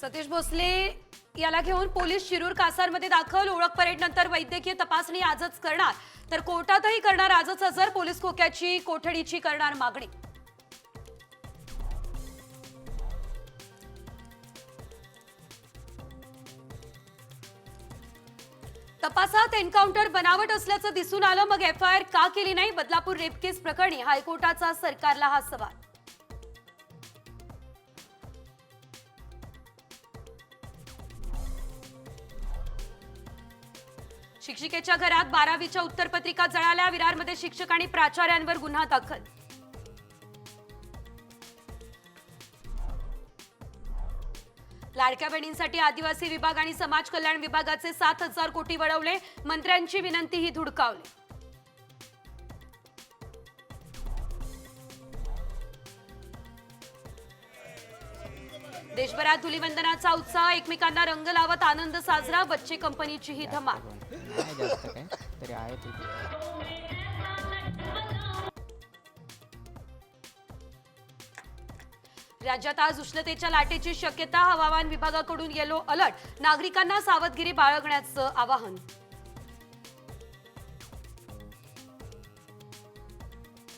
सतीश भोसले याला घेऊन पोलीस शिरूर कासारमध्ये दाखल. ओळख परेड नंतर वैद्यकीय तपासणी आजच करणार, तर कोर्टातही करणार आजच हजर. पोलीस खोक्याची कोठडीची करणार मागणी. तपासात एन्काउंटर बनावट असल्याचं दिसून आलं, मग एफआयआर का केली नाही? बदलापूर रेप केस प्रकरणी हायकोर्टाचा सरकारला हा सवाल. शिक्षिकेच्या घरात 12वीच्या उत्तरपत्रिका जळाल्या. विरारमध्ये शिक्षक आणि प्राचार्यांवर गुन्हा दाखल. लाडक्या बहिणींसाठी आदिवासी विभाग आणि समाज कल्याण विभागाचे 7,000 कोटी वळवले. मंत्र्यांची विनंतीही धुडकावली. देशभरात धुलीवंदनाचा उत्साह. एकमेकांना रंग लावत आनंद साजरा. बच्चे कंपनीची ही धमाल. राज्यात आज उष्णतेच्या लाटेची शक्यता. हवामान विभागाकडून येलो अलर्ट. नागरिकांना सावधगिरी बाळगण्याचं आवाहन.